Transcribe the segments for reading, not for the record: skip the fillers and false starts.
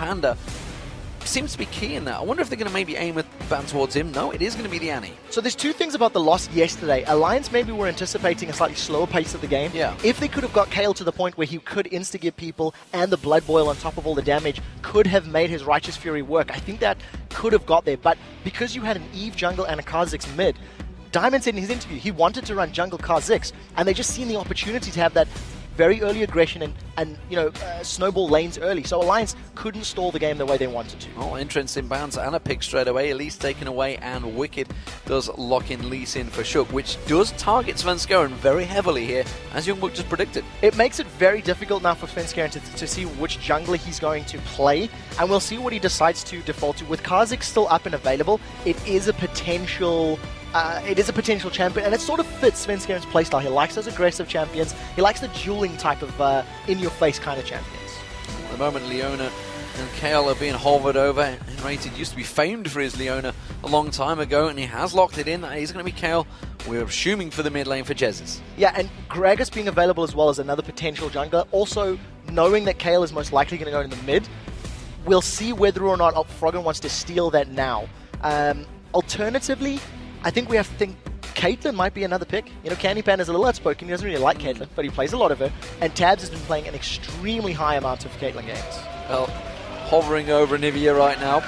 Panda seems to be key in that. I wonder if they're going to maybe aim a ban towards him. No, it is going to be the Annie. So there's two things about the loss yesterday. Alliance maybe were anticipating a slightly slower pace of the game. Yeah. If they could have got Kayle to the point where he could insta-give people and the Blood Boil on top of all the damage could have made his Righteous Fury work, I think that could have got there. But because you had an Eve jungle and a Kha'Zix mid, Diamond said in his interview he wanted to run jungle Kha'Zix, and they just seen the opportunity to have that very early aggression and snowball lanes early. So Alliance couldn't stall the game the way they wanted to. Oh, entrance inbounds and a pick straight away. Elise taken away, and Wickd does lock in Lee Sin for Shook, which does target Svenskeren very heavily here, as Youngbuck just predicted. It makes it very difficult now for Svenskeren to see which jungler he's going to play, and we'll see what he decides to default to. With Kha'Zix still up and available, it is a potential champion, and it sort of fits Svenskeren's playstyle. He likes those aggressive champions. He likes the dueling type of in-your-face kind of champions. At the moment, Leona and Kayle are being hovered over. nRated used to be famed for his Leona a long time ago, and he has locked it in. That is going to be Kayle. We're assuming for the mid lane for Jesiz. Yeah, and Gragas being available as well as another potential jungler. Also, knowing that Kayle is most likely going to go in the mid, we'll see whether or not Froggen wants to steal that now. Alternatively, I think we have to think Caitlyn might be another pick. You know, Candy Panda's a little outspoken. He doesn't really like Caitlyn, but he plays a lot of her. And Tabzz has been playing an extremely high amount of Caitlyn games. Well, hovering over Nivea right now.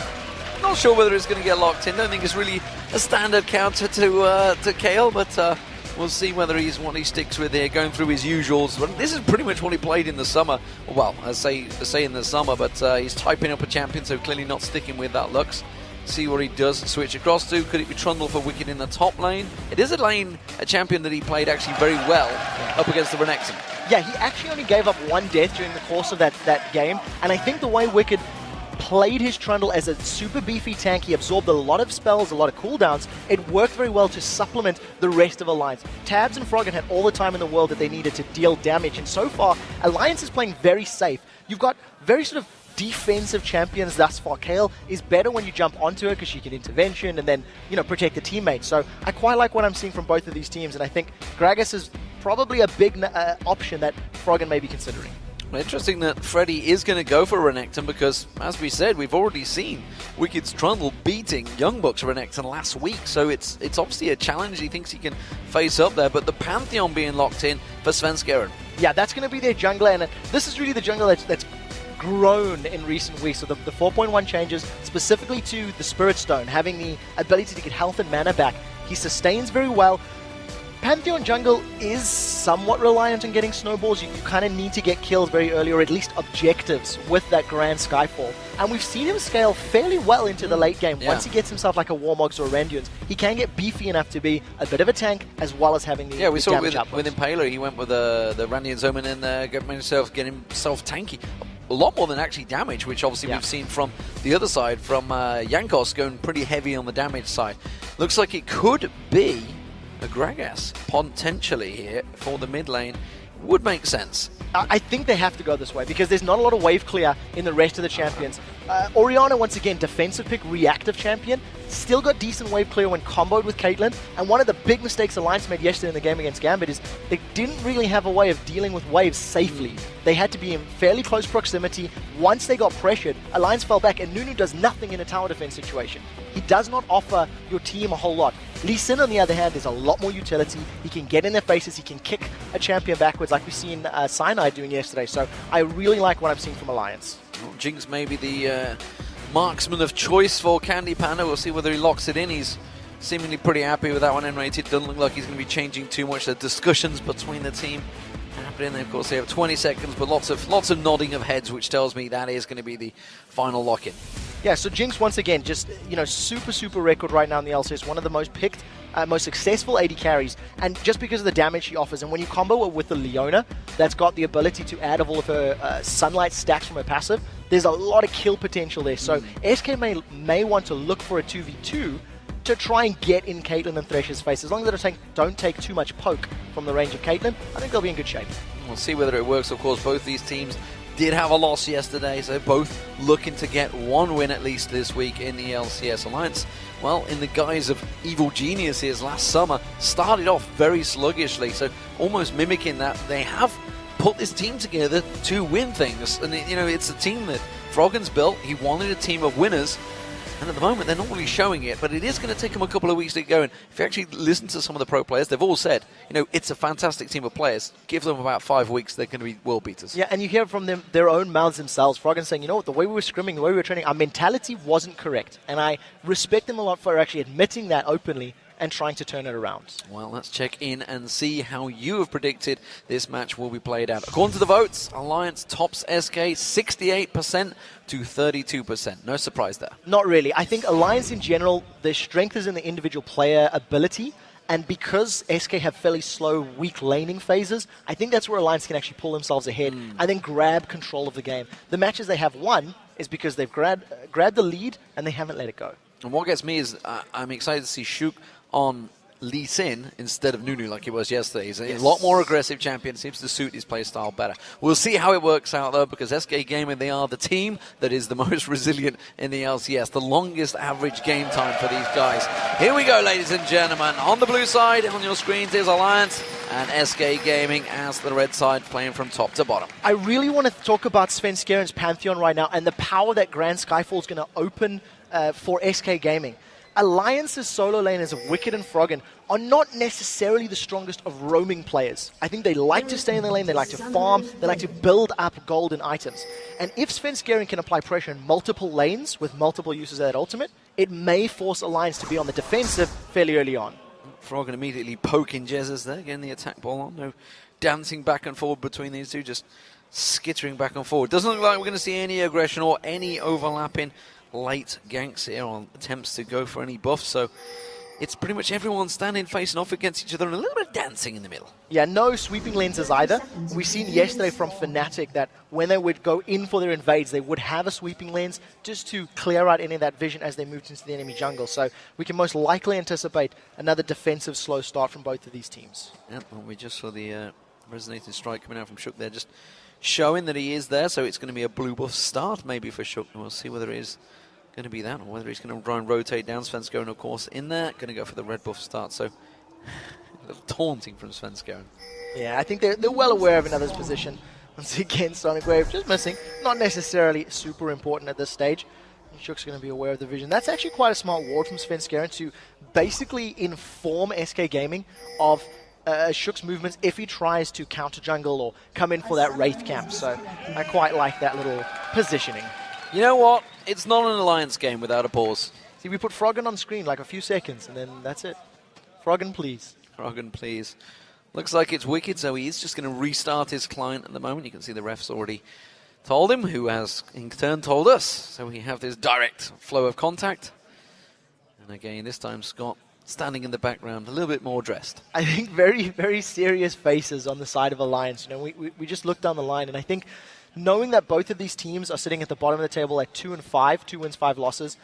Not sure whether it's going to get locked in. Don't think it's really a standard counter to Kayle, but we'll see whether he's what he sticks with here, going through his usuals. But this is pretty much what he played in the summer. Well, I say in the summer, but he's typing up a champion, so clearly not sticking with that Lux. See what he does switch across to. Could it be Trundle for Wickd in the top lane? It is a champion that he played actually very well up against the Renekton. Yeah, he actually only gave up one death during the course of that game, and I think the way Wickd played his Trundle as a super beefy tank, he absorbed a lot of spells, a lot of cooldowns. It worked very well to supplement the rest of Alliance. Tabzz and Froggen had all the time in the world that they needed to deal damage, and so far, Alliance is playing very safe. You've got very sort of defensive champions thus far. Kayle is better when you jump onto her because she can intervention and then, protect the teammates. So I quite like what I'm seeing from both of these teams, and I think Gragas is probably a big option that Froggen may be considering. Well, interesting that Freddy is going to go for Renekton because, as we said, we've already seen Wicked's Trundle beating Youngbuck's Renekton last week, so it's obviously a challenge he thinks he can face up there, but the Pantheon being locked in for Svenskeren. Yeah, that's going to be their jungler, and this is really the jungler that's grown in recent weeks. So the 4.1 changes specifically to the Spirit Stone, having the ability to get health and mana back. He sustains very well. Pantheon jungle is somewhat reliant on getting snowballs. You kind of need to get kills very early, or at least objectives with that Grand Skyfall. And we've seen him scale fairly well into the late game. Yeah. Once he gets himself like a Warmogs or a Rendians, he can get beefy enough to be a bit of a tank as well as having the we saw with Impaler. He went with the Randians Omen and getting himself tanky. A lot more than actually damage, which obviously we've seen from the other side, from Jankos going pretty heavy on the damage side. Looks like it could be a Gragas potentially here for the mid lane. Would make sense. I think they have to go this way because there's not a lot of wave clear in the rest of the champions. Orianna, once again, defensive pick, reactive champion. Still got decent wave clear when comboed with Caitlyn. And one of the big mistakes Alliance made yesterday in the game against Gambit is they didn't really have a way of dealing with waves safely. They had to be in fairly close proximity. Once they got pressured, Alliance fell back, and Nunu does nothing in a tower defense situation. He does not offer your team a whole lot. Lee Sin, on the other hand, is a lot more utility. He can get in their faces. He can kick a champion backwards like we've seen Cyanide doing yesterday. So I really like what I'm seeing from Alliance. Well, Jinx may be the marksman of choice for Candy Panda. We'll see whether he locks it in. He's seemingly pretty happy with that one. nRated doesn't look like he's going to be changing too much. The discussions between the team happening. Of course, they have 20 seconds, but lots of nodding of heads, which tells me that is going to be the final lock-in. Yeah, so Jinx, once again, just, super record right now in the LCS. One of the most picked, most successful AD carries. And just because of the damage she offers. And when you combo it with the Leona, that's got the ability to add all of her sunlight stacks from her passive, there's a lot of kill potential there. So SK may want to look for a 2v2 to try and get in Caitlyn and Thresh's face. As long as they don't take too much poke from the range of Caitlyn, I think they'll be in good shape. We'll see whether it works. Of course, both these teams did have a loss yesterday, so both looking to get one win at least this week in the LCS Alliance. Well, in the guise of Evil Geniuses last summer, started off very sluggishly, so almost mimicking that. They have put this team together to win things. And, it's a team that Froggen's built. He wanted a team of winners. And at the moment, they're not really showing it, but it is going to take them a couple of weeks to get going. If you actually listen to some of the pro players, they've all said, it's a fantastic team of players. Give them about 5 weeks, they're going to be world beaters. Yeah, and you hear from them, their own mouths themselves. Froggen saying, the way we were scrimming, the way we were training, our mentality wasn't correct. And I respect them a lot for actually admitting that openly and trying to turn it around. Well, let's check in and see how you have predicted this match will be played out. According to the votes, Alliance tops SK 68% to 32%. No surprise there. Not really. I think Alliance in general, their strength is in the individual player ability. And because SK have fairly slow, weak laning phases, I think that's where Alliance can actually pull themselves ahead and then grab control of the game. The matches they have won is because they've grabbed the lead and they haven't let it go. And what gets me is I'm excited to see Shook on Lee Sin instead of Nunu like he was yesterday. He's a lot more aggressive champion. Seems to suit his play style better. We'll see how it works out, though, because SK Gaming, they are the team that is the most resilient in the LCS. The longest average game time for these guys. Here we go, ladies and gentlemen. On the blue side, on your screens, is Alliance and SK Gaming as the red side playing from top to bottom. I really want to talk about Svenskeren's Pantheon right now and the power that Grand Skyfall is going to open for SK Gaming. Alliance's solo laners of Wickd and Froggen are not necessarily the strongest of roaming players. I think they like to stay in the lane, they like to farm, they like to build up gold and items. And if Svenskeren can apply pressure in multiple lanes with multiple uses of that ultimate, it may force Alliance to be on the defensive fairly early on. Froggen immediately poking Jesiz there, getting the attack ball on. No dancing back and forward between these two, just skittering back and forward. Doesn't look like we're going to see any aggression or any overlapping late ganks here on attempts to go for any buffs, so it's pretty much everyone standing facing off against each other and a little bit of dancing in the middle. Yeah, no sweeping lenses either. We've seen yesterday from Fnatic that when they would go in for their invades, they would have a sweeping lens just to clear out any of that vision as they moved into the enemy jungle. So we can most likely anticipate another defensive slow start from both of these teams. Yeah, well, we just saw the resonating strike coming out from Shook there, just showing that he is there, so it's going to be a blue buff start maybe for Shook, and we'll see whether it is going to be that or whether he's going to try and rotate down. Svenskeren, of course, in there, going to go for the red buff start, so a little taunting from Svenskeren. Yeah, I think they're well aware of another's position. Once again, Sonic Wave just missing. Not necessarily super important at this stage. Shook's going to be aware of the vision. That's actually quite a smart ward from Svenskeren to basically inform SK Gaming of Shook's movements if he tries to counter jungle or come in for that Wraith camp. So I quite like that little positioning. You know what? It's not an Alliance game without a pause. See, we put Froggen on screen like a few seconds and then that's it. Froggen, please. Froggen, please. Looks like it's Wickd, so he is just going to restart his client at the moment. You can see the refs already told him, who has in turn told us. So we have this direct flow of contact. And again, this time Scott standing in the background, a little bit more dressed. I think very, very serious faces on the side of Alliance. We just looked down the line, and I think knowing that both of these teams are sitting at the bottom of the table at 2-5, 2 wins, 5 losses,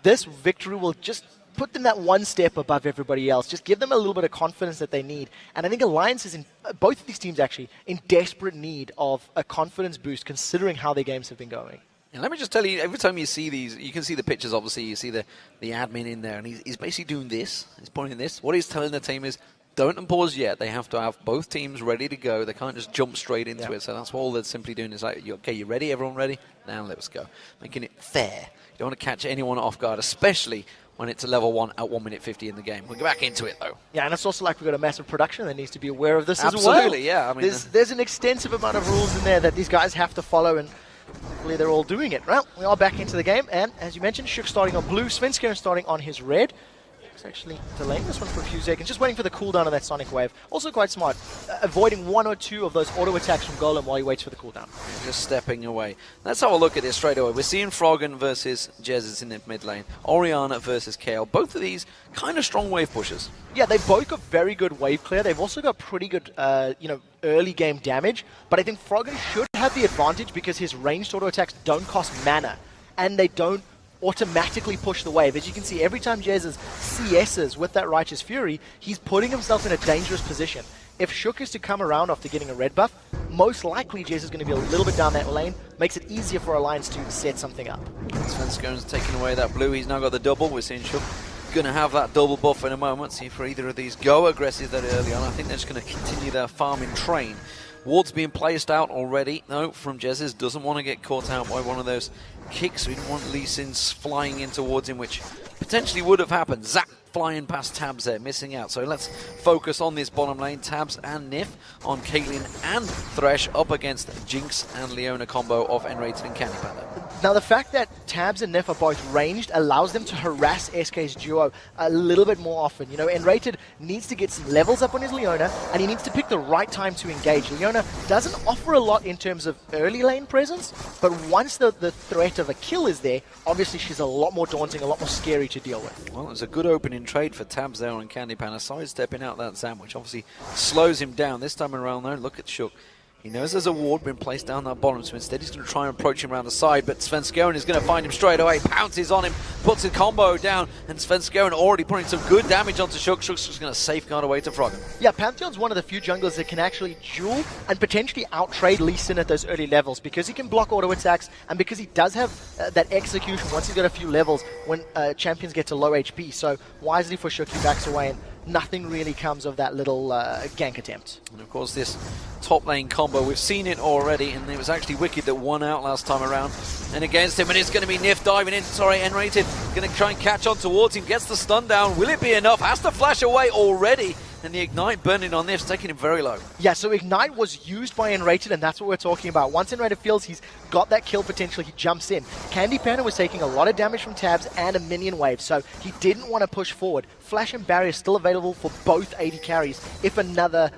this victory will just put them that one step above everybody else. Just give them a little bit of confidence that they need. And I think Alliance is, in both of these teams actually, in desperate need of a confidence boost considering how their games have been going. And let me just tell you, every time you see these, you can see the pictures, obviously, you see the admin in there, and he's basically doing this, he's pointing this. What he's telling the team is, don't pause yet. They have to have both teams ready to go. They can't just jump straight into it. So that's all they're simply doing is like, okay, you ready? Everyone ready? Now let's go. Making it fair. You don't want to catch anyone off guard, especially when it's a level 1 at 1 minute 50 in the game. We'll get back into it, though. Yeah, and it's also like we've got a massive production that needs to be aware of this Absolutely, as well. Yeah. I mean, there's an extensive amount of rules in there that these guys have to follow, and hopefully they're all doing it. Well, we are back into the game, and as you mentioned, Shook starting on blue, Svenskeren starting on his red. Actually delaying this one for a few seconds, just waiting for the cooldown of that Sonic Wave. Also quite smart, avoiding 1 or 2 of those auto attacks from Golem while he waits for the cooldown. Just stepping away. Let's have a look at this straight away. We're seeing Froggen versus Jesiz in the mid lane, Orianna versus Kayle. Both of these kind of strong wave pushers. Yeah, they've both got very good wave clear. They've also got pretty good, early game damage. But I think Froggen should have the advantage because his ranged auto attacks don't cost mana, and they don't automatically push the wave. As you can see, every time Jesiz CS's with that Righteous Fury, he's putting himself in a dangerous position. If Shook is to come around after getting a red buff, most likely Jesiz is going to be a little bit down that lane, makes it easier for Alliance to set something up. Svenskeren's taking away that blue. He's now got the double. We're seeing Shook going to have that double buff in a moment. See if either of these go aggressive that early on. I think they're just going to continue their farming train. Ward's being placed out already. No, from Jesiz. Doesn't want to get caught out by one of those kicks. We didn't want Lee Sin's flying in towards him, which potentially would have happened. Zap flying past Tabzz there, missing out. So let's focus on this bottom lane. Tabzz and Nyph on Caitlyn and Thresh up against Jinx and Leona combo of nRated and Candy Panda. Now, the fact that Tabzz and Nyph are both ranged allows them to harass SK's duo a little bit more often. You know, nRated needs to get some levels up on his Leona, and he needs to pick the right time to engage. Leona doesn't offer a lot in terms of early lane presence, but once the threat of a kill is there, obviously she's a lot more daunting, a lot more scary to deal with. Well, it's a good opening trade for Tabzz there on Candy Panda, sidestepping out that sandwich. Obviously slows him down. This time around though, look at Shook. He knows there's a ward been placed down that bottom, so instead he's going to try and approach him around the side, but Svenskeren is going to find him straight away, pounces on him, puts a combo down, and Svenskeren already putting some good damage onto Shook. Shook's just going to safeguard away to Froggen. Yeah, Pantheon's one of the few junglers that can actually duel and potentially out-trade Lee Sin at those early levels, because he can block auto attacks, and because he does have that execution once he's got a few levels when champions get to low HP. So wisely for Shook, he backs away, and nothing really comes of that little gank attempt. And of course this top lane combo, we've seen it already, and it was actually Wickd that won out last time around. And against him, and it's going to be Nyph diving in, nRated, going to try and catch on towards him, gets the stun down. Will it be enough? Has to flash away already. And the Ignite burning on Nyph's taking him very low. Yeah, so Ignite was used by nRated, and that's what we're talking about. Once nRated feels he's got that kill potential, he jumps in. Candy Panda was taking a lot of damage from Tabzz and a minion wave, so he didn't want to push forward. Flash and Barrier still available for both AD carries if another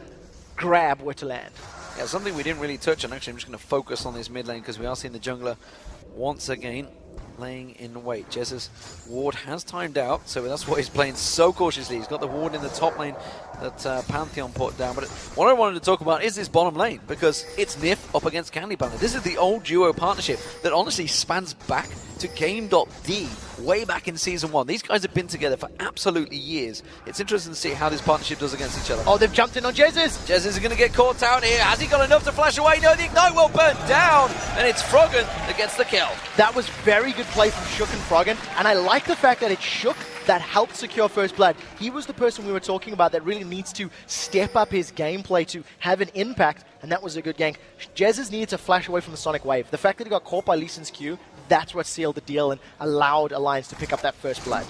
grab were to land. Yeah, something we didn't really touch on. Actually, I'm just going to focus on this mid lane because we are seeing the jungler once again laying in wait. Jesiz ward has timed out, so that's why he's playing so cautiously. He's got the ward in the top lane that Pantheon put down. But what I wanted to talk about is this bottom lane, because it's Nyph up against Candy Panda. This is the old duo partnership that honestly spans back to Game.D way back in Season 1. These guys have been together for absolutely years. It's interesting to see how this partnership does against each other. Oh, they've jumped in on Jesiz. Jesiz is going to get caught out here. Has he got enough to flash away? No, the Ignite will burn down, and it's Froggen that gets the kill. That was very good play from Shook and Froggen, and I like the fact that it's Shook that helped secure first blood. He was the person we were talking about that really needs to step up his gameplay to have an impact, and that was a good gank. Jesiz needed to flash away from the Sonic Wave. The fact that he got caught by Lee Sin's Q, that's what sealed the deal and allowed Alliance to pick up that first blood.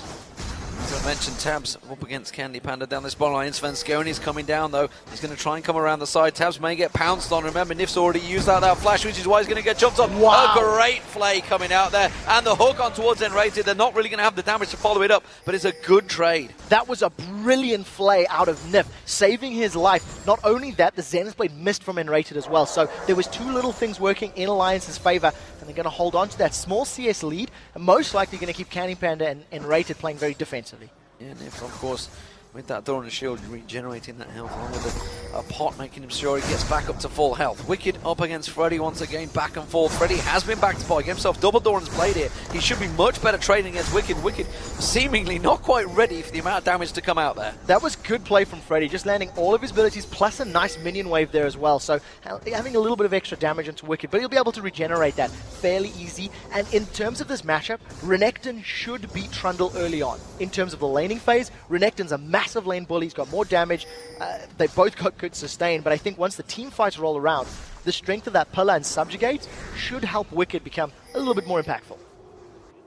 As I mentioned, Tabzz up against Candy Panda down this bottom line. Svenskeren is coming down though. He's going to try and come around the side. Tabzz may get pounced on. Remember, Nyph's already used out that flash, which is why he's going to get jumped on. Wow. A great play coming out there. And the hook on towards nRated. They're not really going to have the damage to follow it up, but it's a good trade. That was a brilliant play out of Nyph, saving his life. Not only that, the Zenith Blade missed from nRated as well. So there was two little things working in Alliance's favor, and they're going to hold on to that small CS lead, and most likely going to keep Candy Panda and nRated playing very defensively. Yeah, Nyph, of course, with that door and the shield, regenerating that health, along with a pot, making him sure he gets back up to full health. Wickd up against Freddy once again, back and forth. Freddy has been back to fight, get himself double Doran's played here. He should be much better trading against Wickd. Wickd seemingly not quite ready for the amount of damage to come out there. That was good play from Freddy, just landing all of his abilities, plus a nice minion wave there as well. So having a little bit of extra damage into Wickd, but he'll be able to regenerate that fairly easy. And in terms of this matchup, Renekton should beat Trundle early on. In terms of the laning phase, Renekton's a massive lane bully, he's got more damage, they both got good sustain, but I think once the team fights roll around, the strength of that pillar and subjugate should help Wickd become a little bit more impactful.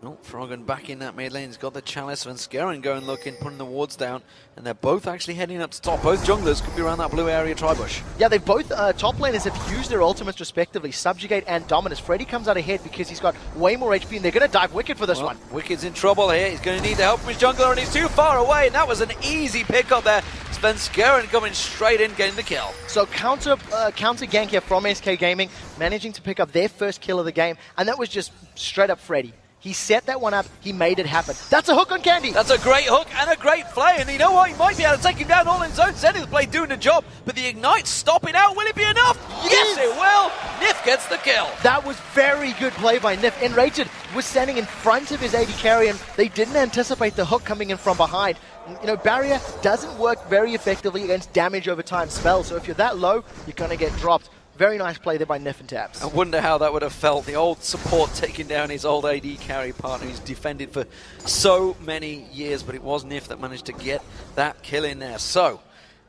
Oh, Froggen back in that mid lane. He's got the chalice. Svenskeren going looking, putting the wards down, and they're both actually heading up to top. Both junglers could be around that blue area tri-bush. Yeah, they both, top laners have used their ultimates respectively, Subjugate and Dominus. Freddy comes out ahead because he's got way more HP, and they're going to dive Wickd for this one. Wicked's in trouble here. He's going to need the help from his jungler, and he's too far away, and that was an easy pickup there. Svenskeren coming straight in, getting the kill. So counter gank here from SK Gaming, managing to pick up their first kill of the game, and that was just straight up Freddy. He set that one up, he made it happen. That's a hook on Candy! That's a great hook and a great play, and you know what? He might be able to take him down all in his own. Zenith Blade doing the job, but the Ignite stopping out. Will it be enough? Yes, it will! Nyph gets the kill. That was very good play by Nyph. nRated was standing in front of his AD carry, and they didn't anticipate the hook coming in from behind. You know, Barrier doesn't work very effectively against damage over time spells, so if you're that low, you're going to get dropped. Very nice play there by Nyph and Tabzz. I wonder how that would have felt. The old support taking down his old AD carry partner who's defended for so many years, but it was Nyph that managed to get that kill in there. So,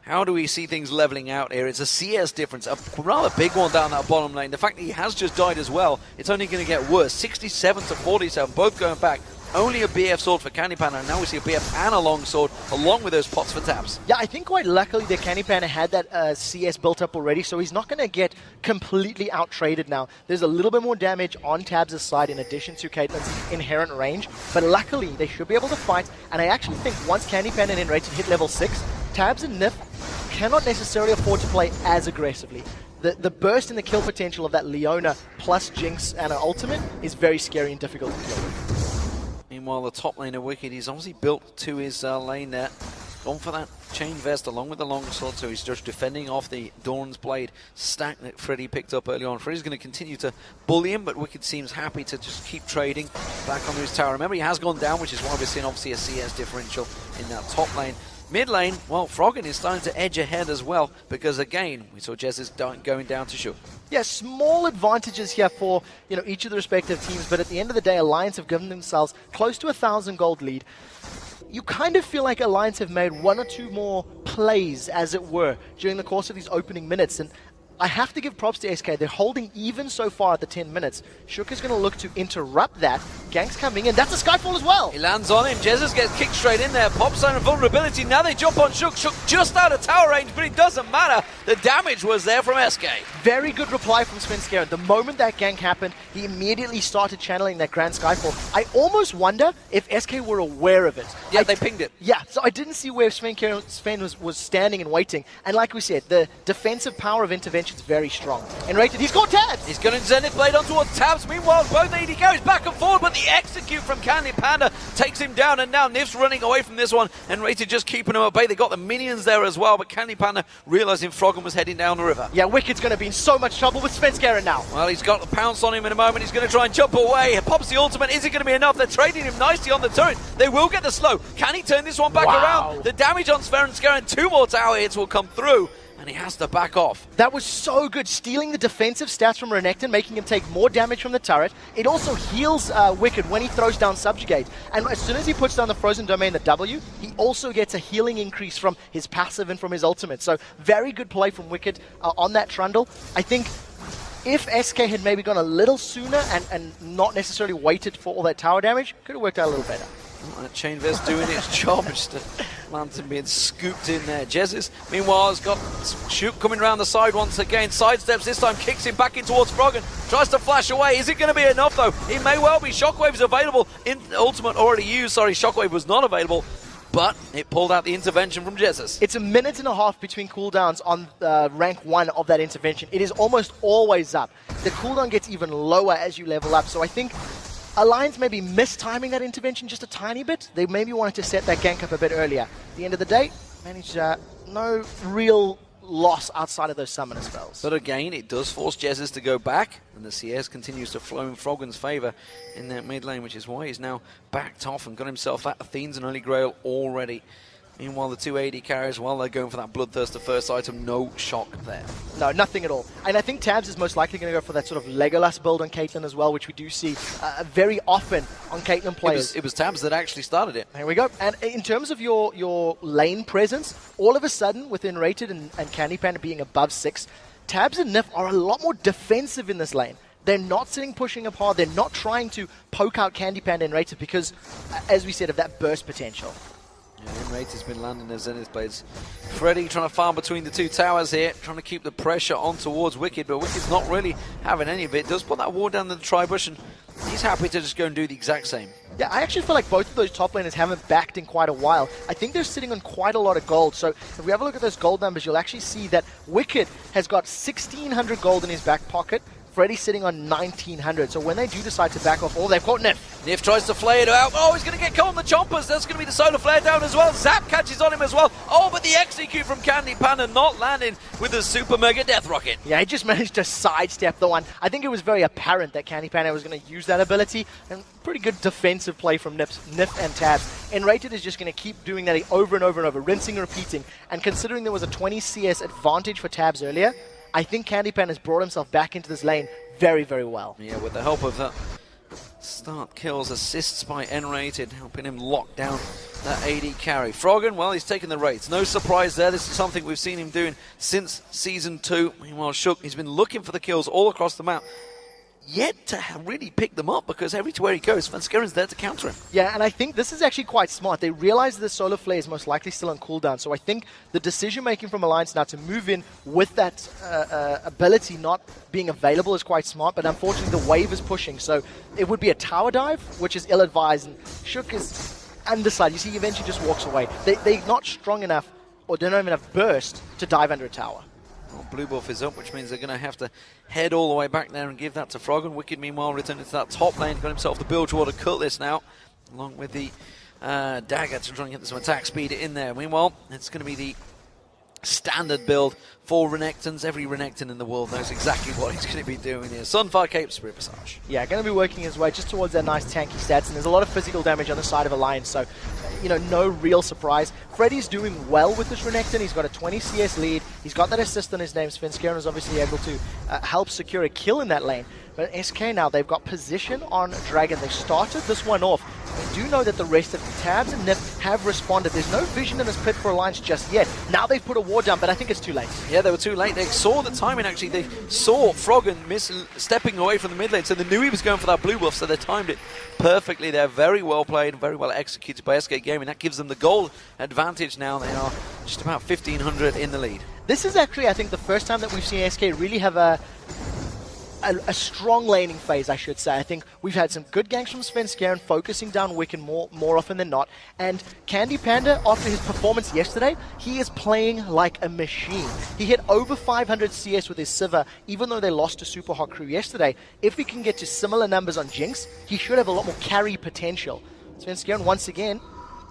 How do we see things leveling out here? It's a CS difference, a rather big one down that bottom lane. The fact that he has just died as well, it's only going to get worse. 67 to 47, both going back. Only a BF sword for Candy Panda, and now we see a BF and a long sword, along with those pots for Tabzz. Yeah, I think quite luckily that Candy Panda had that CS built up already, so he's not going to get completely out-traded now. There's a little bit more damage on Tabzz' side in addition to Caitlyn's inherent range, but luckily they should be able to fight, and I actually think once Candy Panda and nRated hit level 6, Tabzz and Nyph cannot necessarily afford to play as aggressively. The burst in the kill potential of that Leona plus Jinx and her ultimate is very scary and difficult to deal with. Meanwhile, the top laner Wickd, he's obviously built to his lane there. Gone for that chain vest along with the long sword, so he's just defending off the Dawn's Blade stack that Freddy picked up early on. Freddy's going to continue to bully him, but Wickd seems happy to just keep trading back onto his tower. Remember, he has gone down, which is why we're seeing obviously a CS differential in that top lane. Mid lane, well, Froggen is starting to edge ahead as well, because again, we saw Jesiz going down to shoot. Yeah, small advantages here for each of the respective teams, but at the end of the day, Alliance have given themselves close to 1,000 gold lead. You kind of feel like Alliance have made one or two more plays, as it were, during the course of these opening minutes, and I have to give props to SK. They're holding even so far at the 10 minutes. Shook is going to look to interrupt that. Gank's coming in. That's a Skyfall as well. He lands on him. Jesiz gets kicked straight in there. Pops on a vulnerability. Now they jump on Shook. Shook just out of tower range, but it doesn't matter. The damage was there from SK. Very good reply from Svenskeren. The moment that gank happened, he immediately started channeling that Grand Skyfall. I almost wonder if SK were aware of it. Yeah, they pinged it. Yeah, so I didn't see where Sven was standing and waiting. And like we said, the defensive power of intervention is very strong. nRated, he's got Tabzz! He's going to Zenith Blade on towards Tabzz. Meanwhile, both AD carries back and forward, but the execute from Candy Panda takes him down, and now Nyph's running away from this one, and nRated just keeping him at bay. They got the minions there as well, but Candy Panda realizing Froggen was heading down the river. Yeah, Wicked's going to be in so much trouble with Svenskeren now. Well, he's got the pounce on him in a moment. He's going to try and jump away. Pops the ultimate. Is it going to be enough? They're trading him nicely on the turret. They will get the slow. Can he turn this one back around? The damage on Svenskeren, 2 more tower hits will come through, and he has to back off. That was so good, stealing the defensive stats from Renekton, making him take more damage from the turret. It also heals Wickd when he throws down Subjugate. And as soon as he puts down the Frozen Domain, the W, he also gets a healing increase from his passive and from his ultimate. So very good play from Wickd on that Trundle. I think if SK had maybe gone a little sooner and not necessarily waited for all that tower damage, could have worked out a little better. That chain vest doing its job, just Lantern being scooped in there. Jesiz, meanwhile, has got Shoot coming around the side once again. Sidesteps this time, kicks him back in towards Froggen. Tries to flash away. Is it going to be enough though? It may well be. Shockwave's available. Ultimate already used. Sorry, Shockwave was not available, but it pulled out the intervention from Jesiz. It's a minute and a half between cooldowns on rank 1 of that intervention. It is almost always up. The cooldown gets even lower as you level up, so I think Alliance maybe mistiming that intervention just a tiny bit. They maybe wanted to set that gank up a bit earlier. At the end of the day, managed no real loss outside of those summoner spells. But again, it does force Jesiz to go back, and the CS continues to flow in Froggen's favour in that mid lane, which is why he's now backed off and got himself that Athene's and Holy Grail already. Meanwhile, the 2 AD carriers, while they're going for that Bloodthirster first item, no shock there. No, nothing at all. And I think Tabzz is most likely going to go for that sort of Legolas build on Caitlyn as well, which we do see very often on Caitlyn players. It was Tabzz that actually started it. There we go. And in terms of your lane presence, all of a sudden, with nRated and Candy Panda being above 6, Tabzz and Nyph are a lot more defensive in this lane. They're not sitting pushing up hard. They're not trying to poke out Candy Panda and nRated because, as we said, of that burst potential. Yeah, nRated has been landing their Zenith Blades. Freddy trying to farm between the 2 towers here, trying to keep the pressure on towards Wickd, but Wicked's not really having any of it. Does put that ward down the tri-bush, and he's happy to just go and do the exact same. Yeah, I actually feel like both of those top laners haven't backed in quite a while. I think they're sitting on quite a lot of gold. So if we have a look at those gold numbers, you'll actually see that Wickd has got 1,600 gold in his back pocket. Freddy's sitting on 1,900. So when they do decide to back off, they've caught Nyph. Nyph tries to flare it out. Oh, he's going to get caught on the chompers. That's going to be the solar flare down as well. Zap catches on him as well. Oh, but the execute from Candy Panda not landing with the super mega death rocket. Yeah, he just managed to sidestep the one. I think it was very apparent that Candy Panda was going to use that ability. And pretty good defensive play from Nyph and Tabzz. nRated is just going to keep doing that over and over and over, rinsing and repeating. And considering there was a 20 CS advantage for Tabzz earlier, I think Candy Panda has brought himself back into this lane very, very well. Yeah, with the help of that Start kills, assists by nRated, helping him lock down that AD carry. Froggen, well, he's taking the rates. No surprise there. This is something we've seen him doing since Season 2. Meanwhile, Shook, he's been looking for the kills all across the map. Yet to really pick them up, because everywhere he goes, Svenskeren's there to counter him. Yeah, and I think this is actually quite smart. They realize the Solar Flare is most likely still on cooldown, so I think the decision-making from Alliance now to move in with that ability not being available is quite smart, but unfortunately the wave is pushing, so it would be a tower dive, which is ill-advised, and Shook is underside. You see, he eventually just walks away. They're not strong enough, or they don't even have burst, to dive under a tower. Well, blue buff is up, which means they're going to have to head all the way back there and give that to Froggen. Wickd, meanwhile, returning to that top lane, got himself the Bilgewater Cutlass now, along with the dagger to try and get some attack speed in there. Meanwhile, it's going to be the standard build for Renekton's. Every Renekton in the world knows exactly what he's going to be doing here. Sunfire Cape, Spirit Passage. Yeah, going to be working his way just towards that nice tanky stats, and there's a lot of physical damage on the side of Alliance, so, you know, no real surprise. Freddy's doing well with this Renekton. He's got a 20 CS lead. He's got that assist on his name. Svenskeren is obviously able to help secure a kill in that lane. But SK now, they've got position on Dragon. They started this one off. We do know that the rest of Tabzz and Nyph have responded. There's no vision in this pit for Alliance just yet. Now they've put a ward down, but I think it's too late. Yeah, they were too late. They saw the timing, actually. They saw Froggen stepping away from the mid lane, so they knew he was going for that blue buff, so they timed it perfectly there. Very well played, very well executed by SK Gaming. That gives them the goal advantage now. They are just about 1,500 in the lead. This is actually, I think, the first time that we've seen SK really have a strong laning phase, I should say. I think we've had some good ganks from Svenskeren, focusing down Wickd more often than not. And Candy Panda, after his performance yesterday, he is playing like a machine. He hit over 500 CS with his Sivir, even though they lost to Super Hot Crew yesterday. If he can get to similar numbers on Jinx, he should have a lot more carry potential. Svenskeren, once again,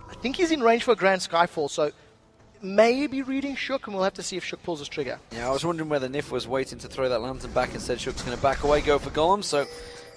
I think he's in range for a Grand Skyfall, so maybe reading Shook, and we'll have to see if Shook pulls his trigger. Yeah, I was wondering whether Nyph was waiting to throw that lantern back. Instead, Shook's going to back away, go for Golem. So,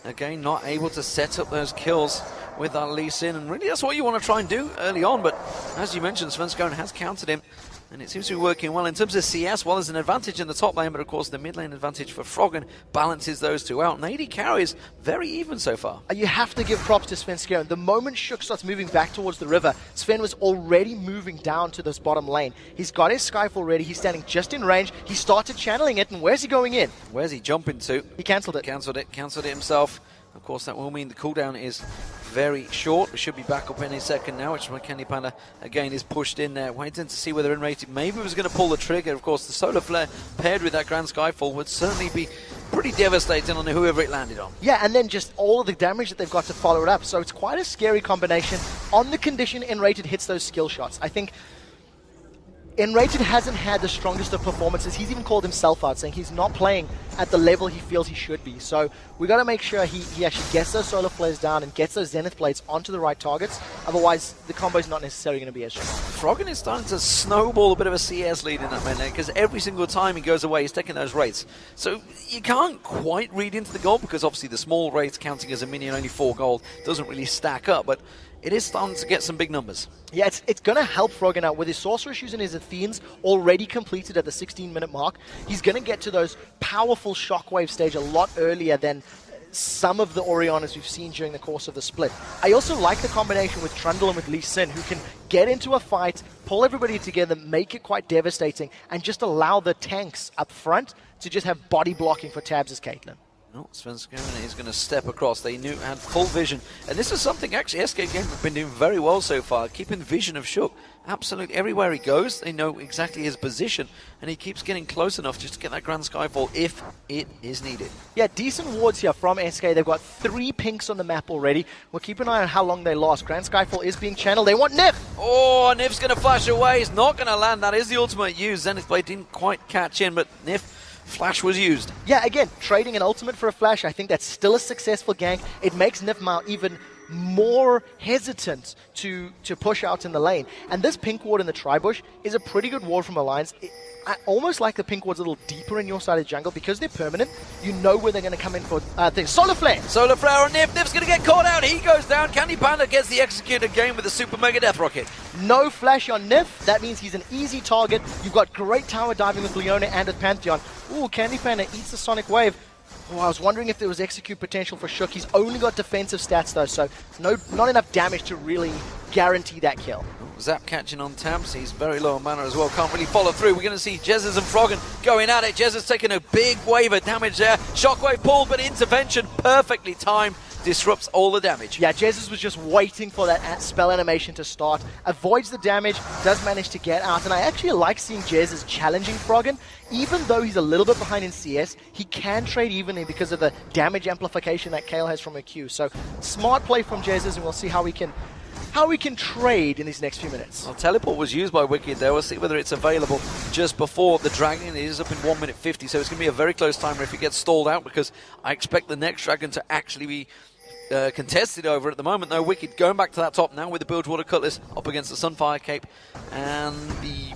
again, not able to set up those kills with that Lee Sin. And really, that's what you want to try and do early on. But as you mentioned, Svenskeren has countered him, and it seems to be working well. In terms of CS, well, there's an advantage in the top lane, but of course the mid lane advantage for Froggen balances those two out. And AD carry is very even so far. You have to give props to Svenskeren. The moment Shook starts moving back towards the river, Sven was already moving down to this bottom lane. He's got his Skyfall ready. He's standing just in range. He started channeling it, and where's he going in? Where's he jumping to? He cancelled it. Cancelled it himself. Of course, that will mean the cooldown is very short. We should be back up any second now, which is when Candy Panda again is pushed in there, waiting to see whether nRated maybe was going to pull the trigger. Of course, the Solar Flare paired with that Grand Skyfall would certainly be pretty devastating on whoever it landed on. Yeah, and then just all of the damage that they've got to follow it up. So it's quite a scary combination on the condition nRated hits those skill shots. I think nRated hasn't had the strongest of performances. He's even called himself out, saying he's not playing at the level he feels he should be. So we got to make sure he actually gets those Solar Flares down and gets those Zenith Blades onto the right targets. Otherwise, the combo is not necessarily going to be as strong. Froggen is starting to snowball a bit of a CS lead in that mid lane, because every single time he goes away, he's taking those rates. So you can't quite read into the gold, because obviously the small rates counting as a minion, only 4 gold, doesn't really stack up. But it is starting to get some big numbers. Yeah, it's going to help Froggen out with his Sorcerer Shoes and his Athenes already completed at the 16-minute mark. He's going to get to those powerful Shockwave stage a lot earlier than some of the Orianas we've seen during the course of the split. I also like the combination with Trundle and with Lee Sin, who can get into a fight, pull everybody together, make it quite devastating, and just allow the tanks up front to just have body blocking for Tabzz' Caitlyn. No, Svenskeren is going to step across. They had full vision. And this is something actually SK Gaming have been doing very well so far, keeping vision of Shook. Absolutely everywhere he goes, they know exactly his position, and he keeps getting close enough just to get that Grand Skyfall if it is needed. Yeah, decent wards here from SK. They've got 3 pinks on the map already. We'll keep an eye on how long they last. Grand Skyfall is being channeled. They want Nyph! Oh, Nyph's going to flash away. He's not going to land. That is the ultimate use. Zenith Blade didn't quite catch in, but Nyph, flash was used. Yeah, again, trading an ultimate for a flash, I think that's still a successful gank. It makes Nyph now even more hesitant to push out in the lane. And this pink ward in the Tribush is a pretty good ward from Alliance. I almost like the pink wards a little deeper in your side of the jungle because they're permanent. You know where they're going to come in for things. Solar Flare! Solar Flare on Nyph. Nyph's going to get caught out. He goes down. Candy Panda gets the executed game with the Super Mega Death Rocket. No flash on Nyph. That means he's an easy target. You've got great tower diving with Leona and with Pantheon. Ooh, Candy Panda eats the Sonic Wave. Oh, I was wondering if there was execute potential for Shook. He's only got defensive stats though, so not enough damage to really guarantee that kill. Zap catching on Tabzz. He's very low on mana as well. Can't really follow through. We're going to see Jesiz and Froggen going at it. Jesiz taking a big wave of damage there. Shockwave pulled, but intervention perfectly timed. Disrupts all the damage. Yeah, Jesiz was just waiting for that spell animation to start. Avoids the damage, does manage to get out. And I actually like seeing Jesiz challenging Froggen. Even though he's a little bit behind in CS, he can trade evenly because of the damage amplification that Kayle has from her Q. So smart play from Jesiz, and we'll see how we can trade in these next few minutes. Well, teleport was used by Wickd there. We'll see whether it's available just before the dragon. It is up in 1 minute 50, so it's going to be a very close timer if it gets stalled out, because I expect the next dragon to actually be contested over at the moment. Though Wickd going back to that top now with the Bilgewater Cutlass up against the Sunfire Cape and the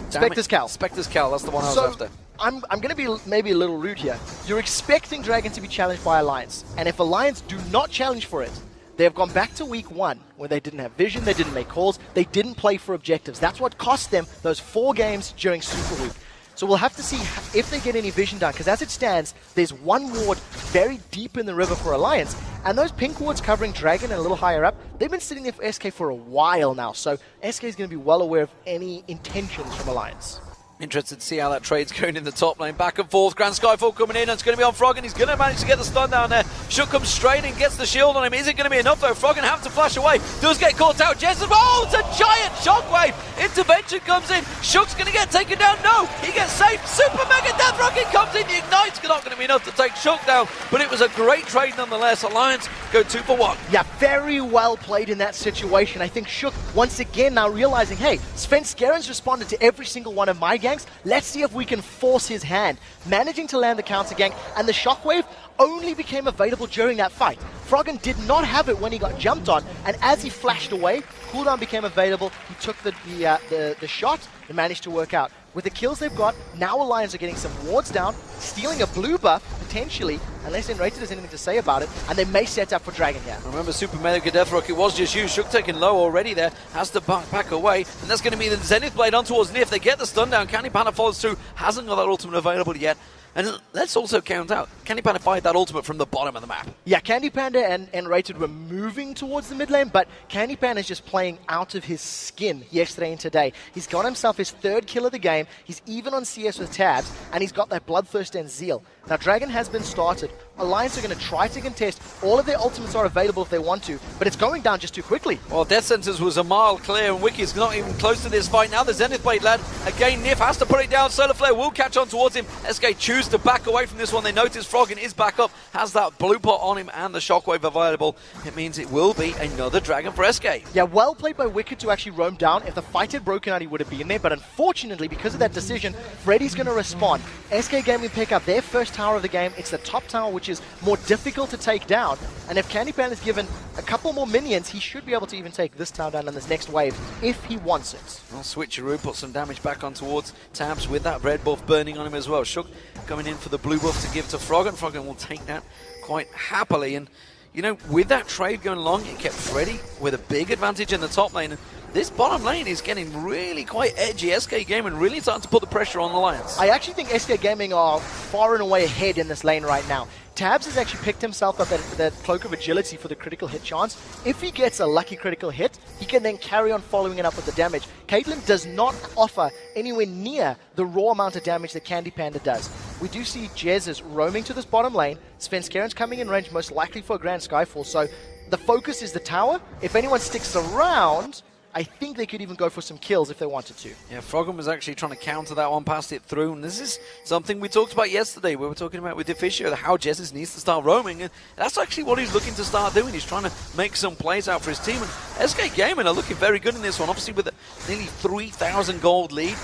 Spectre's Cal. Spectre's Cal, that's the one I was after. I'm going to be maybe a little rude here. You're expecting Dragon to be challenged by Alliance, and if Alliance do not challenge for it, they have gone back to week 1 where they didn't have vision, they didn't make calls, they didn't play for objectives. That's what cost them those 4 games during Super Week. So we'll have to see if they get any vision done, because as it stands, there's one ward very deep in the river for Alliance, and those pink wards covering Dragon and a little higher up, they've been sitting there for SK for a while now, so SK is going to be well aware of any intentions from Alliance. Interested to see how that trade's going in the top lane. Back and forth. Grand Skyfall coming in. And it's going to be on Froggen. He's going to manage to get the stun down there. Shook comes straight in, gets the shield on him. Is it going to be enough though? Froggen have to flash away. Does get caught out. Jesiz. Oh, it's a giant shockwave. Intervention comes in. Shook's going to get taken down. No, he gets saved. Super Mega Death Rocket comes in. The Ignite's not going to be enough to take Shook down. But it was a great trade nonetheless. Alliance go 2 for 1. Yeah, very well played in that situation. I think Shook, once again, now realizing, hey, Svenskeren's responded to every single one of my ganks. Let's see if we can force his hand. Managing to land the counter gank, and the shockwave only became available during that fight. Froggen did not have it when he got jumped on, and as he flashed away, cooldown became available. He took the shot and managed to work out. With the kills they've got, now Alliance are getting some wards down, stealing a blue buff, potentially, unless nRated has anything to say about it, and they may set up for Dragon here. Remember, Super Mega Death Rocket was just used. Shook taken low already there, has to back away, and that's going to be the Zenith Blade on towards Nyph. They get the stun down. Candy Panda follows through, hasn't got that ultimate available yet. And let's also count out, Candy Panda fired that ultimate from the bottom of the map. Yeah, Candy Panda and nRated were moving towards the mid lane, but Candy Panda is just playing out of his skin yesterday and today. He's got himself his 3rd kill of the game, he's even on CS with Tabzz, and he's got that Bloodthirst and Zeal. Now, Dragon has been started. Alliance are going to try to contest. All of their ultimates are available if they want to, but it's going down just too quickly. Well, Death Sentence was a mile clear, and Wickid's not even close to this fight. Now the Zenith Blade lad. Again, Nyph has to put it down. Solar Flare will catch on towards him. SK choose to back away from this one. They notice Froggen is back up, has that blue pot on him and the shockwave available. It means it will be another dragon for SK. Yeah, well played by Wickd to actually roam down. If the fight had broken out, he would have been there, but unfortunately, because of that decision, Freddy's going to respond. SK Gaming pick up their first tower of the game. It's the top tower, which is more difficult to take down, and if Candy Panda is given a couple more minions, he should be able to even take this tower down in this next wave if he wants it. Well, Switcheroo put some damage back on towards Tabzz with that red buff burning on him as well. Shook coming in for the blue buff to give to Froggen. Froggen will take that quite happily, and you know, with that trade going along, it kept Freddy with a big advantage in the top lane. And this bottom lane is getting really quite edgy. SK Gaming really starting to put the pressure on Alliance. I actually think SK Gaming are far and away ahead in this lane right now. Tabzz has actually picked himself up that Cloak of Agility for the critical hit chance. If he gets a lucky critical hit, he can then carry on following it up with the damage. Caitlyn does not offer anywhere near the raw amount of damage that Candy Panda does. We do see Jesiz roaming to this bottom lane. Svenskeren's coming in range, most likely for a Grand Skyfall. So the focus is the tower. If anyone sticks around, I think they could even go for some kills if they wanted to. Yeah, Froggen was actually trying to counter that one, passed it through, and this is something we talked about yesterday. We were talking about with Deficio, how Jesiz needs to start roaming, and that's actually what he's looking to start doing. He's trying to make some plays out for his team, and SK Gaming are looking very good in this one, obviously with a nearly 3,000 gold lead.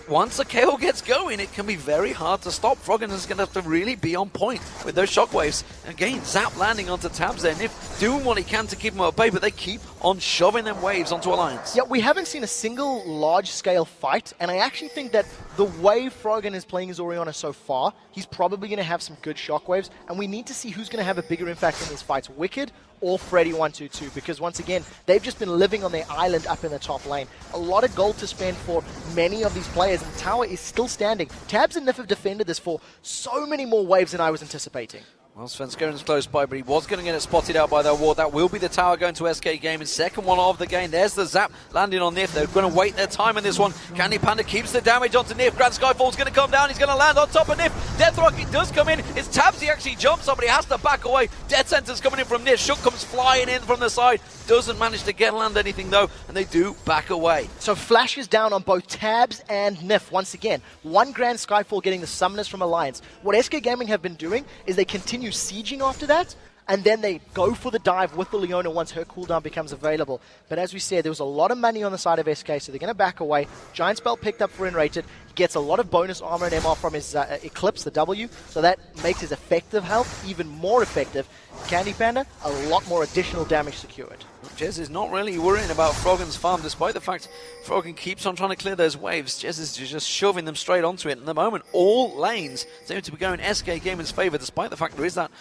Once the KO gets going, it can be very hard to stop. Froggen is going to have to really be on point with those shockwaves. Again, Zap landing onto Tabzz there. Nyph doing what he can to keep him at bay, but they keep on shoving them waves onto Alliance. Yeah, we haven't seen a single large-scale fight, and I actually think that the way Froggen is playing his Orianna so far, he's probably going to have some good shockwaves, and we need to see who's going to have a bigger impact in these fights, Wickd or Freddy 122, because once again, they've just been living on their island up in the top lane. A lot of gold to spend for many of these players, and the tower is still standing. Tabzz and Nyph have defended this for so many more waves than I was anticipating. Well, Svenskeren's close by, but he was going to get it spotted out by their ward. That will be the tower going to SK Gaming. Second one of the game. There's the zap landing on Nyph. They're going to wait their time in this one. Candy Panda keeps the damage onto Nyph. Grand Skyfall's going to come down. He's going to land on top of Nyph. Death Rocket does come in. It's Tabzz. He actually jumps up, but he has to back away. Death Center's coming in from Nyph. Shook comes flying in from the side. Doesn't manage to land anything, though, and they do back away. So Flash is down on both Tabzz and Nyph once again. One Grand Skyfall getting the summoners from Alliance. What SK Gaming have been doing is they continue sieging after that, and then they go for the dive with the Leona once her cooldown becomes available. But as we said, there was a lot of money on the side of SK, so they're going to back away. Giant Spell picked up for nRated. He gets a lot of bonus armor and MR from his Eclipse, the W, so that makes his effective health even more effective. Candy Panda, a lot more additional damage secured. Jez is not really worrying about Froggen's farm, despite the fact Froggen keeps on trying to clear those waves. Jez is just shoving them straight onto it. And at the moment, all lanes seem to be going SK Gaming's favor, despite the fact there is that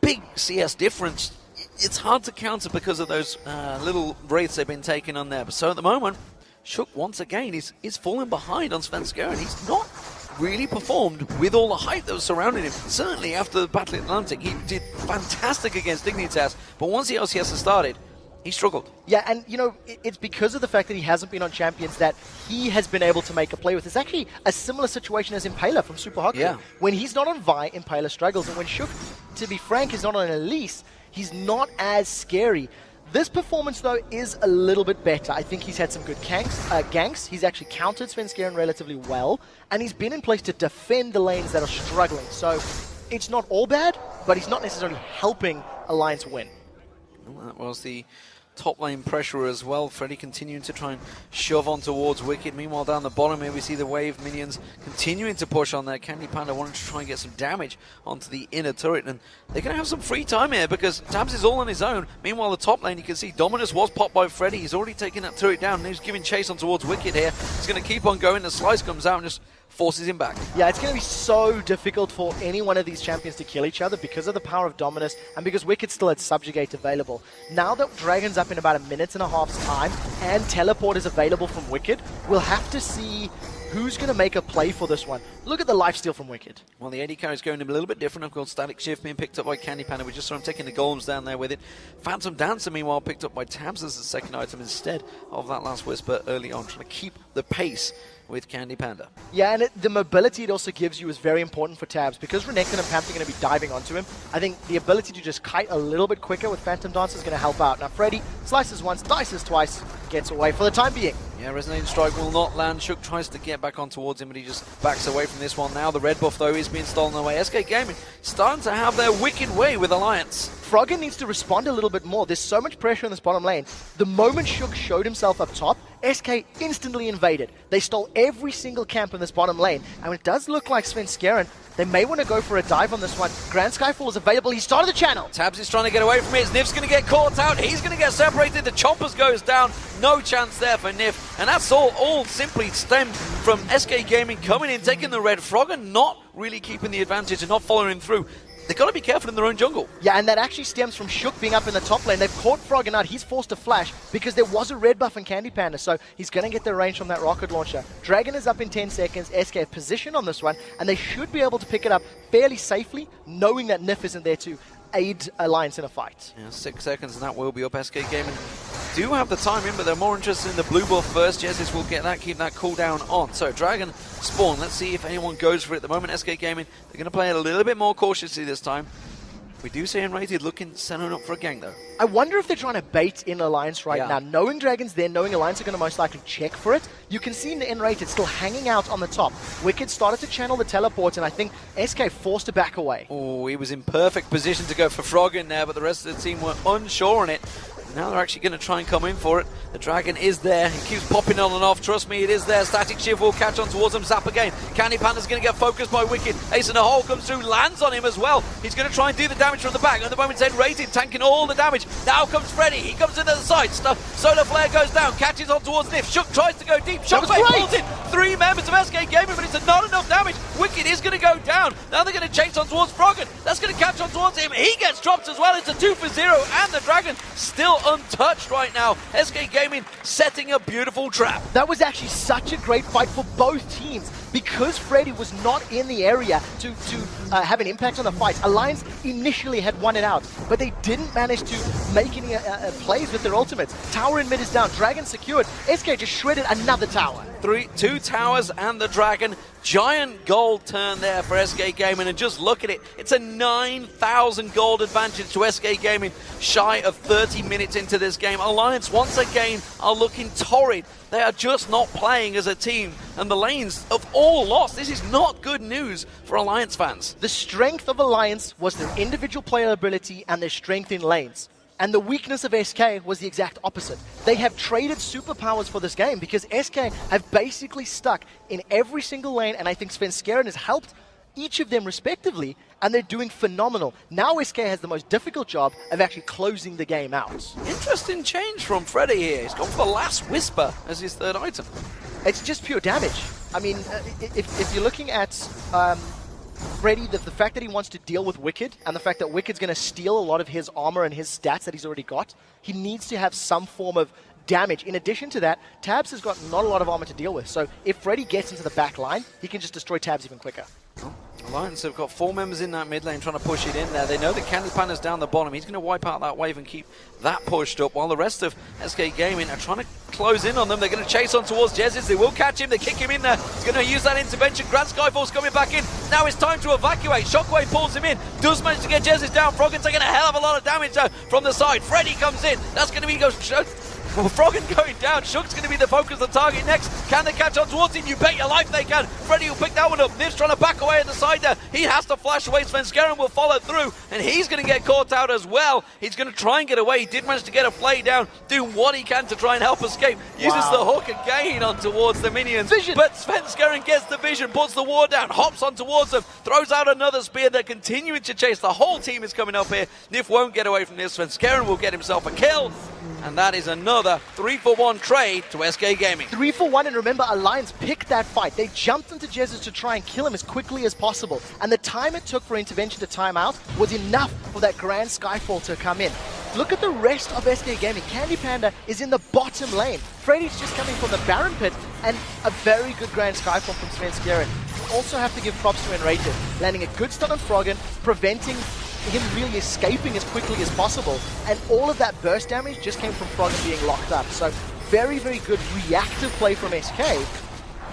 big CS difference. It's hard to counter because of those little wraiths they've been taking on there. But so at the moment, Shook once again is falling behind on Svenskeren. He's not really performed with all the hype that was surrounding him. Certainly after the Battle of Atlantic, he did fantastic against Dignitas, but once the LCS has started, he struggled. Yeah, and you know, it's because of the fact that he hasn't been on Champions that he has been able to make a play with. It's actually a similar situation as Impaler from Super Hockey. Yeah. When he's not on Vi, Impaler struggles, and when Shook, to be frank, is not on Elise, he's not as scary. This performance, though, is a little bit better. I think he's had some good ganks. He's actually countered Svenskeren relatively well, and he's been in place to defend the lanes that are struggling. So it's not all bad, but he's not necessarily helping Alliance win. Well, that was the top lane pressure as well. Freddy continuing to try and shove on towards Wickd. Meanwhile, down the bottom here, we see the wave minions continuing to push on there. Candy Panda wanting to try and get some damage onto the inner turret, and they're going to have some free time here because Tabzz is all on his own. Meanwhile, the top lane, you can see Dominus was popped by Freddy. He's already taken that turret down, and he's giving chase on towards Wickd here. He's going to keep on going. The slice comes out and just forces him back. Yeah, it's going to be so difficult for any one of these champions to kill each other because of the power of Dominus and because Wickd still had Subjugate available. Now that Dragon's up in about a minute and a half's time and Teleport is available from Wickd, we'll have to see who's going to make a play for this one. Look at the lifesteal from Wickd. Well, the AD carry is going a little bit different. Of course, Static Shift being picked up by Candy Panda. We just saw him taking the golems down there with it. Phantom Dancer, meanwhile, picked up by Tabzz as the second item instead of that last Whisper early on, trying to keep the pace with Candy Panda. Yeah, and the mobility it also gives you is very important for Tabzz. Because Renekton and Panther are going to be diving onto him, I think the ability to just kite a little bit quicker with Phantom Dancer is going to help out. Now, Freddy slices once, dices twice, gets away for the time being. Yeah, Resonating Strike will not land. Shook tries to get back on towards him, but he just backs away from this one. Now the red buff, though, is being stolen away. SK Gaming starting to have their wicked way with Alliance. Froggen needs to respond a little bit more. There's so much pressure in this bottom lane. The moment Shook showed himself up top, SK instantly invaded. They stole every single camp in this bottom lane, and it does look like Svenskeren, they may want to go for a dive on this one. Grand Skyfall is available. He started the channel. Tabzz is trying to get away from it. Nyph's going to get caught out. He's going to get separated. The Chompers goes down. No chance there for Nyph. And that's all simply stemmed from SK Gaming coming in, taking the red. Froggen not really keeping the advantage and not following him through. They've got to be careful in their own jungle. Yeah, and that actually stems from Shook being up in the top lane. They've caught Froggen out. He's forced to flash because there was a red buff in Candy Panda, so he's going to get the range from that rocket launcher. Dragon is up in 10 seconds. SK have position on this one, and they should be able to pick it up fairly safely, knowing that Nyph isn't there to aid Alliance in a fight. Yeah, 6 seconds, and that will be up. SK Gaming do have the time in, but they're more interested in the blue buff first. Jesiz will get that, keep that cooldown on. So Dragon spawn. Let's see if anyone goes for it. At the moment, SK Gaming, they're going to play it a little bit more cautiously this time. We do see nRated looking, setting up for a gank, though. I wonder if they're trying to bait in Alliance right now. Knowing Dragon's there, knowing Alliance are going to most likely check for it, you can see nRated still hanging out on the top. Wickd started to channel the teleport, and I think SK forced to back away. Oh, he was in perfect position to go for Froggen there, but the rest of the team were unsure on it. Now they're actually going to try and come in for it. The Dragon is there. He keeps popping on and off. Trust me, it is there. Static Shift will catch on towards him. Zap again. Candy Panda's going to get focused by Wickd. Ace in the hole comes through, lands on him as well. He's going to try and do the damage from the back. At the moment, it's nRated, tanking all the damage. Now comes Freddy. He comes in the side. Solar Flare goes down. Catches on towards Nyph. Shook tries to go deep. Shockwave pulls in 3 members of SK Gaming, but it's not enough damage. Wickd is going to go down. Now they're going to chase on towards Froggen. That's going to catch on towards him. He gets dropped as well. It's a 2 for 0, and the Dragon still untouched right now. SK Gaming setting a beautiful trap. That was actually such a great fight for both teams. Because Freddy was not in the area to have an impact on the fight, Alliance initially had won it out, but they didn't manage to make any plays with their ultimates. Tower in mid is down, Dragon secured, SK just shredded another tower. 2 towers and the Dragon. Giant gold turn there for SK Gaming, and just look at it. It's a 9,000 gold advantage to SK Gaming, shy of 30 minutes into this game. Alliance once again are looking torrid. They are just not playing as a team, and the lanes have all lost. This is not good news for Alliance fans. The strength of Alliance was their individual player ability and their strength in lanes. And the weakness of SK was the exact opposite. They have traded superpowers for this game because SK have basically stuck in every single lane, and I think Svenskeren has helped each of them respectively, and they're doing phenomenal. Now SK has the most difficult job of actually closing the game out. Interesting change from Freddy here. He's gone for the Last Whisper as his 3rd item. It's just pure damage. I mean, if you're looking at Freddy, the fact that he wants to deal with Wickd, and the fact that Wicked's going to steal a lot of his armor and his stats that he's already got, he needs to have some form of damage. In addition to that, Tabzz has got not a lot of armor to deal with, so if Freddy gets into the back line, he can just destroy Tabzz even quicker. Alliance have got 4 members in that mid lane trying to push it in there. They know that Candy Panda's down the bottom. He's going to wipe out that wave and keep that pushed up, while the rest of SK Gaming are trying to close in on them. They're going to chase on towards Jesiz. They will catch him. They kick him in there. He's going to use that intervention. Grand Skyfall's coming back in. Now it's time to evacuate. Shockwave pulls him in. Does manage to get Jesiz down. Froggen taking a hell of a lot of damage from the side. Freddy comes in. That's going to be Froggen going down. Shook's going to be the focus of the target next. Can they catch on towards him? You bet your life they can. Freddy will pick that one up. Nyph's trying to back away at the side there. He has to flash away. Svenskeren will follow through, and he's going to get caught out as well. He's going to try and get away. He did manage to get a play down, doing what he can to try and help escape. Uses the hook again on towards the minions. Vision. But Svenskeren gets the vision, puts the ward down, hops on towards them, throws out another spear. They're continuing to chase. The whole team is coming up here. Nyph won't get away from this. Svenskeren will get himself a kill. And that is another 3-for-1 trade to SK Gaming. 3-for-1, and remember, Alliance picked that fight. They jumped into Jesiz to try and kill him as quickly as possible. And the time it took for intervention to time out was enough for that Grand Skyfall to come in. Look at the rest of SK Gaming. Candy Panda is in the bottom lane. Freddy's just coming from the Baron Pit, and a very good Grand Skyfall from Svenskeren. You also have to give props to nRated, landing a good stun on Froggen, preventing him really escaping as quickly as possible, and all of that burst damage just came from Froggen being locked up. So very, very good reactive play from SK,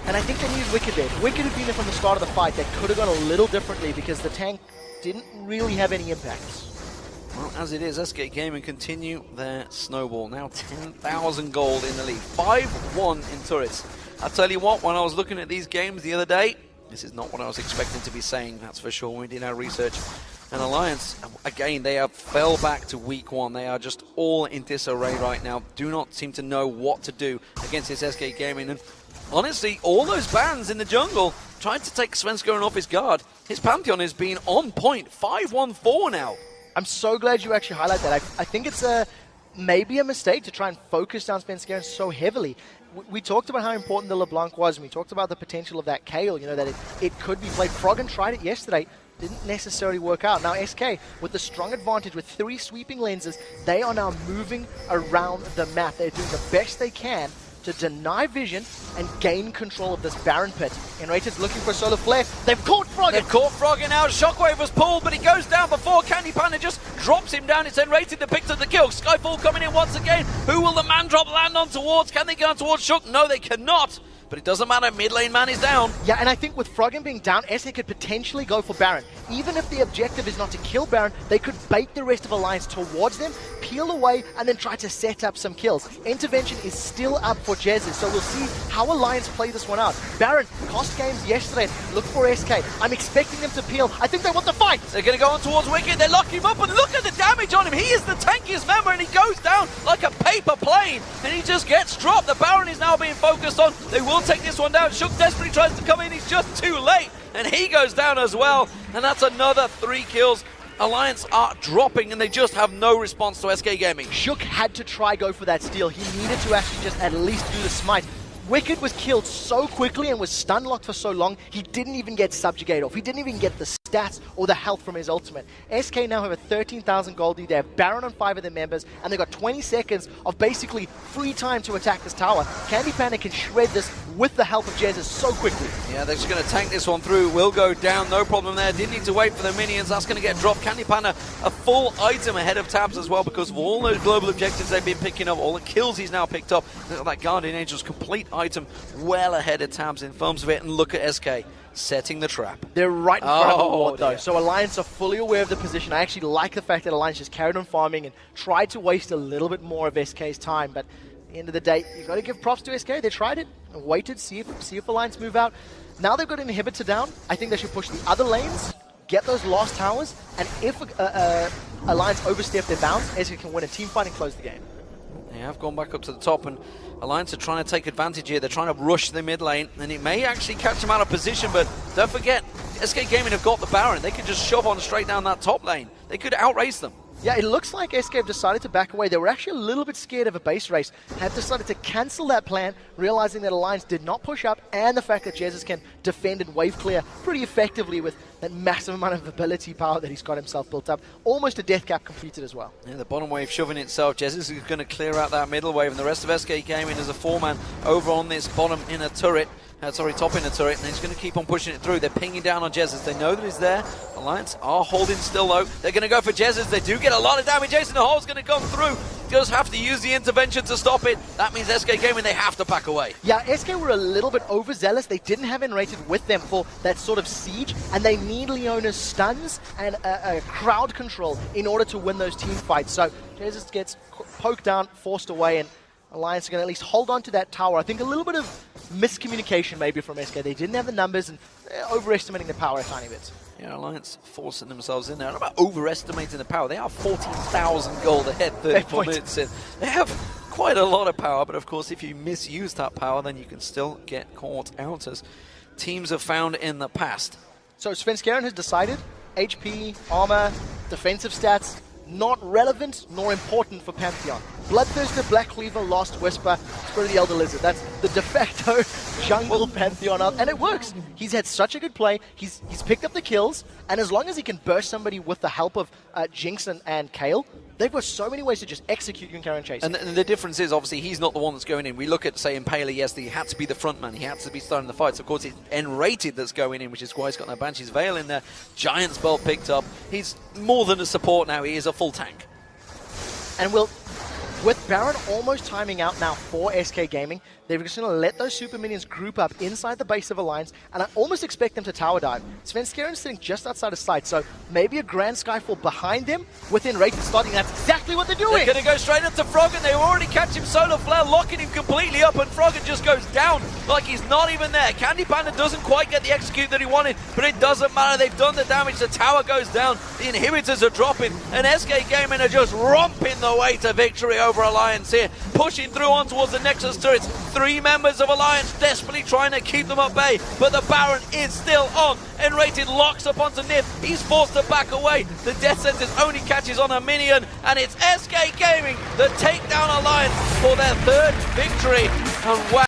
and I think they needed Wickd there. Wickd had been there from the start of the fight. They could have gone a little differently because the tank didn't really have any impact. Well, as it is, SK Gaming continue their snowball. Now 10,000 gold in the lead. 5-1 in turrets. I tell you what, when I was looking at these games the other day, this is not what I was expecting to be saying, that's for sure. We did our research. And Alliance, again, they have fell back to week 1. They are just all in disarray right now. Do not seem to know what to do against this SK Gaming. And honestly, all those bans in the jungle trying to take Svenskeren off his guard. His Pantheon has been on point. 5-1-4 now. I'm so glad you actually highlight that. I think it's maybe a mistake to try and focus down Svenskeren so heavily. We talked about how important the LeBlanc was, and we talked about the potential of that Kayle, you know, that it could be played. Froggen tried it yesterday. Didn't necessarily work out. Now SK, with the strong advantage with 3 sweeping lenses, they are now moving around the map. They're doing the best they can to deny vision and gain control of this Baron Pit. nRated's looking for a solar flare. They've caught Froggen! They've caught Froggen out. Shockwave was pulled, but he goes down before Candy Panda just drops him down. It's nRated that picks up the kill. Skyfall coming in once again. Who will the man drop land on towards? Can they get on towards Shook? No, they cannot. but it doesn't matter, mid lane man is down. Yeah, and I think with Froggen being down, SK could potentially go for Baron. Even if the objective is not to kill Baron, they could bait the rest of Alliance towards them, peel away, and then try to set up some kills. Intervention is still up for Jesiz, so we'll see how Alliance play this one out. Baron cost games yesterday. Look for SK. I'm expecting them to peel. I think they want the fight. They're going to go on towards Wickd. They lock him up, and look at the damage on him. He is the tankiest member, and he goes down like a paper plane, and he just gets dropped. The Baron is now being focused on. They will take this one down. Shook desperately tries to come in. He's just too late, and he goes down as well. And that's another 3 kills. Alliance are dropping, and they just have no response to SK Gaming. Shook had to try go for that steal. He needed to actually just at least do the smite. Wickd was killed so quickly and was stun locked for so long, he didn't even get subjugate off. He didn't even get the stats or the health from his ultimate. SK now have a 13,000 gold lead. They have Baron on 5 of their members, and they've got 20 seconds of basically free time to attack this tower. Candy Panda can shred this with the help of Jesiz so quickly. Yeah, they're just going to tank this one through. Will go down, no problem there. Didn't need to wait for the minions. That's going to get dropped. Candy Panda, a full item ahead of Tabzz as well because of all those global objectives they've been picking up, all the kills he's now picked up. Look at that Guardian Angel's complete item well ahead of Tabzz in terms of it, and look at SK setting the trap. They're right in front of the ward though, dear. so Alliance are fully aware of the position. I actually like the fact that Alliance just carried on farming and tried to waste a little bit more of SK's time, but at the end of the day, you've got to give props to SK. They tried it and waited, see if Alliance move out. Now they've got an inhibitor down. I think they should push the other lanes, get those last towers, and if Alliance overstep their bounds, SK can win a team fight and close the game. They have gone back up to the top, and Alliance are trying to take advantage here. They're trying to rush the mid lane, and it may actually catch them out of position, but don't forget, SK Gaming have got the Baron. They could just shove on straight down that top lane. They could outrace them. Yeah, it looks like SK have decided to back away. They were actually a little bit scared of a base race, have decided to cancel that plan, realizing that Alliance did not push up, and the fact that Jesiz can defend and wave clear pretty effectively with that massive amount of ability power that he's got himself built up. Almost a death cap completed as well. Yeah, the bottom wave shoving itself. Jesiz is going to clear out that middle wave, and the rest of SK Gaming as a 4-man over on this bottom inner turret. Top inner turret, and he's going to keep on pushing it through. They're pinging down on Jesiz. They know that he's there. Alliance are holding still though. They're going to go for Jesiz. They do get a lot of damage. Jason the Hole's going to come through. Just have to use the intervention to stop it. That means SK Gaming, they have to back away. Yeah, SK were a little bit overzealous. They didn't have nRated with them for that sort of siege, and they need Leona's stuns and a crowd control in order to win those team fights. So Jesiz gets poked down, forced away, and Alliance are going to at least hold on to that tower. I think a little bit of miscommunication maybe from SK. They didn't have the numbers and overestimating the power a tiny bit. Yeah, Alliance forcing themselves in there. Not about overestimating the power. They are 14,000 gold ahead 34 minutes in. They have quite a lot of power, but of course if you misuse that power, then you can still get caught out, as teams have found in the past. So Svenskeren has decided HP, armor, defensive stats, not relevant nor important for Pantheon. Bloodthirster, Black Cleaver, Lost Whisper, Spirit of the Elder Lizard. That's the de facto jungle Pantheon up, and it works. He's had such a good play. He's picked up the kills, and as long as he can burst somebody with the help of Jinx and Kayle, they've got so many ways to just execute Yunkar and Chase. And the difference is, obviously, he's not the one that's going in. We look at, say, Impaler, yes, he had to be the front man. He had to be starting the fights. Of course, it's nRated that's going in, which is why he's got no Banshee's Veil in there. Giant spell picked up. He's more than a support now. He is a full tank. And with Baron almost timing out now for SK Gaming, they're just going to let those super minions group up inside the base of Alliance, and I almost expect them to tower dive. Svenskeren's sitting just outside of sight, so maybe a Grand Skyfall behind them with nRated starting. That's exactly what they're doing. They're going to go straight into Froggen. They already catch him Solar Flare, locking him completely up, and Froggen just goes down like he's not even there. Candy Panda doesn't quite get the execute that he wanted, but it doesn't matter. They've done the damage. The tower goes down. The inhibitors are dropping, and SK Gaming are just romping the way to victory over Alliance here, pushing through on towards the Nexus turrets. 3 members of Alliance desperately trying to keep them at bay, but the Baron is still on. nRated locks up onto Nyph. He's forced to back away. The Death Sentence only catches on a minion, and it's SK Gaming that take down Alliance for their 3rd victory. And wow.